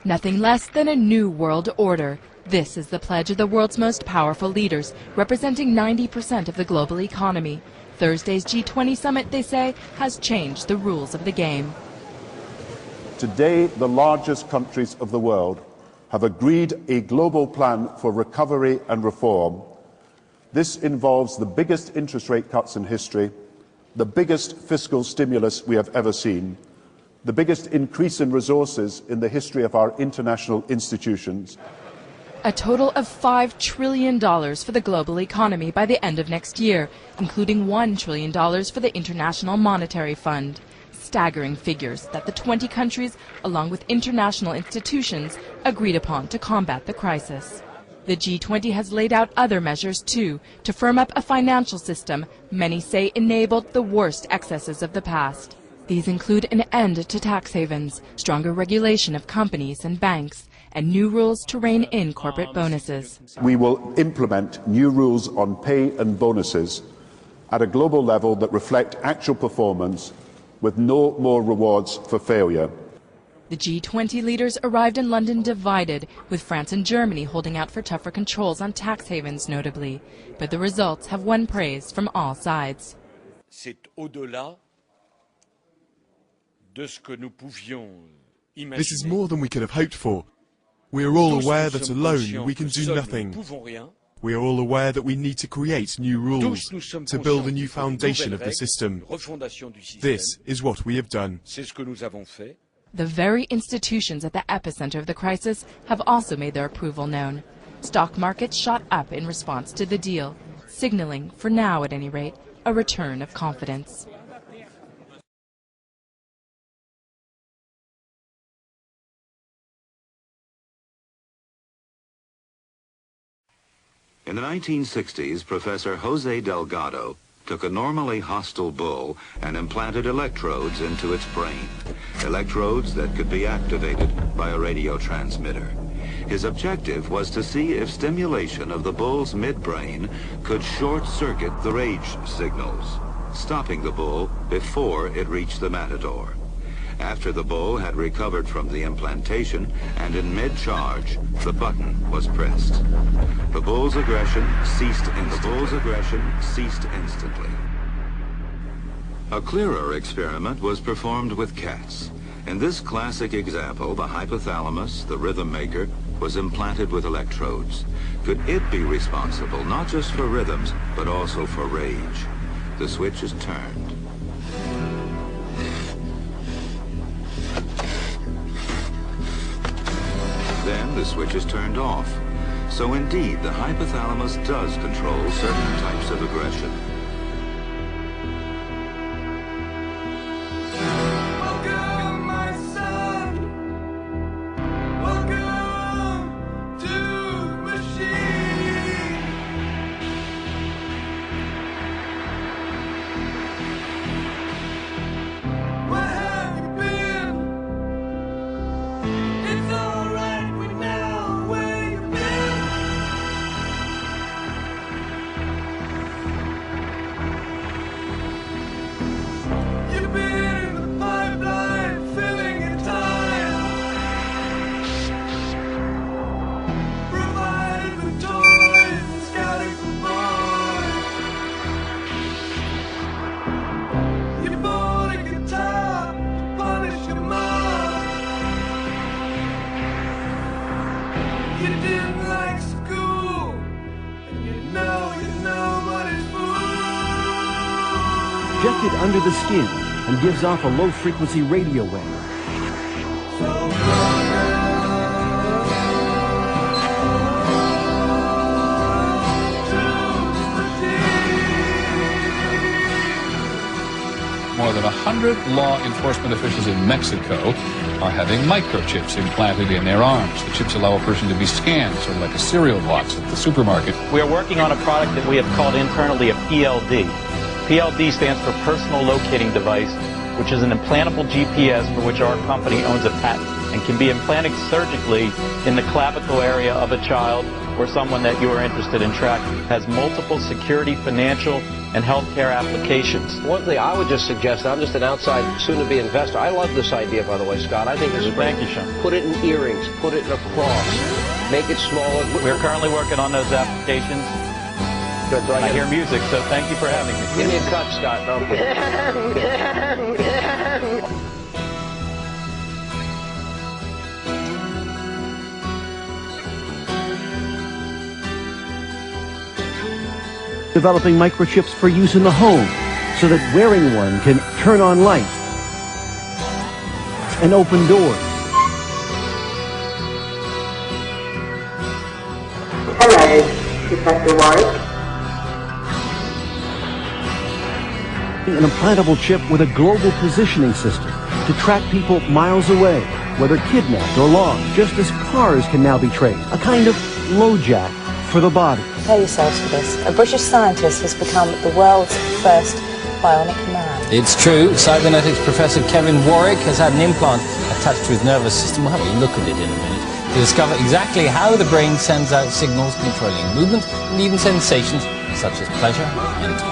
Nothing less than a new world order. This is the pledge of the world's most powerful leaders, representing 90% of the global economy. Thursday's G20 summit, they say, has changed the rules of the game. Today, the largest countries of the world have agreed a global plan for recovery and reform. This involves the biggest interest rate cuts in history, the biggest fiscal stimulus we have ever seen, the biggest increase in resources in the history of our international institutions. A total of $5 trillion for the global economy by the end of next year, including $1 trillion for the International Monetary Fund. Staggering figures that the 20 countries, along with international institutions, agreed upon to combat the crisis. The G20 has laid out other measures, too, to firm up a financial system many say enabled the worst excesses of the past. These include an end to tax havens, stronger regulation of companies and banks, and new rules to rein in corporate bonuses. We will implement new rules on pay and bonuses at a global level that reflect actual performance, with no more rewards for failure. The G20 leaders arrived in London divided, with France and Germany holding out for tougher controls on tax havens notably. But the results have won praise from all sides. This is more than we could have hoped for. We are all aware that alone we can do nothing. We are all aware that we need to create new rules to build a new foundation of the system. This is what we have done. The very institutions at the epicenter of the crisis have also made their approval known. Stock markets shot up in response to the deal, signaling, for now at any rate, a return of confidence. In the 1960s, Professor Jose Delgado took a normally hostile bull and implanted electrodes into its brain, electrodes that could be activated by a radio transmitter. His objective was to see if stimulation of the bull's midbrain could short-circuit the rage signals, stopping the bull before it reached the matador. After the bull had recovered from the implantation and in mid-charge, the button was pressed. The bull's aggression ceased instantly. A clearer experiment was performed with cats. In this classic example, the hypothalamus, the rhythm maker, was implanted with electrodes. Could it be responsible not just for rhythms, but also for rage? The switch is turned. Then the switch is turned off. So indeed, the hypothalamus does control certain types of aggression. Welcome, my son. Welcome to the machine. Where have you been? It's all right, we know where you've been. You didn't like school, and you know nobody's fool. Injected under the skin and gives off a low-frequency radio wave. More than 100 law enforcement officials in Mexico are having microchips implanted in their arms. The chips allow a person to be scanned, sort of like a cereal box at the supermarket. We are working on a product that we have called internally a PLD. PLD stands for Personal Locating Device, which is an implantable GPS for which our company owns a patent and can be implanted surgically in the clavicle area of a child or someone that you are interested in tracking. It has multiple security, financial, and healthcare applications. One thing I would just suggest, I'm just an outside, soon-to-be investor. I love this idea, by the way, Scott. I think this is great. Thank you, Sean. Put it in earrings, put it in a cross, make it smaller. We're currently working on those applications. Good, I hear music, so thank you for having me. Give me a cut, Scott. No, I'm kidding. Developing microchips for use in the home so that wearing one can turn on lights and open doors. Hello, Professor Warwick. An implantable chip with a global positioning system to track people miles away, whether kidnapped or lost, just as cars can now be traced. A kind of LoJack for the body. Prepare yourselves for this. A British scientist has become the world's first bionic man. It's true. Cybernetics professor Kevin Warwick has had an implant attached to his nervous system. We'll have a look at it in a minute to discover exactly how the brain sends out signals controlling movement and even sensations such as pleasure and pain.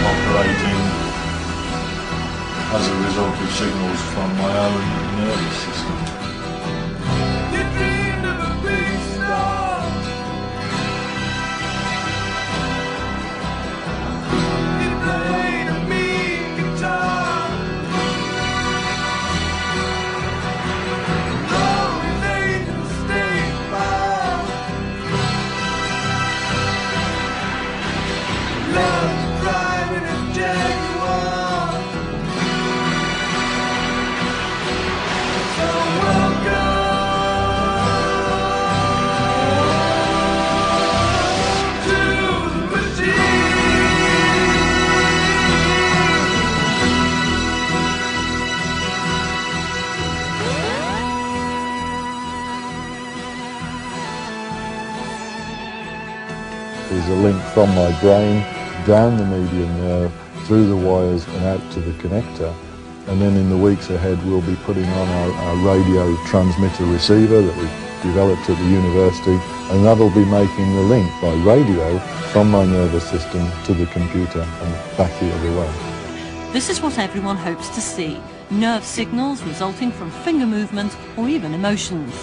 Operating as a result of signals from my own nervous system. You dreamed of a big star. You played a mean guitar. All his angels stayed by. Love driving a Jaguar. So welcome to the machine. There's a link from my brain down the median nerve, through the wires and out to the connector. And then in the weeks ahead we'll be putting on our radio transmitter receiver that we've developed at the university, and that'll be making the link by radio from my nervous system to the computer and back the other way. This is what everyone hopes to see, nerve signals resulting from finger movement or even emotions.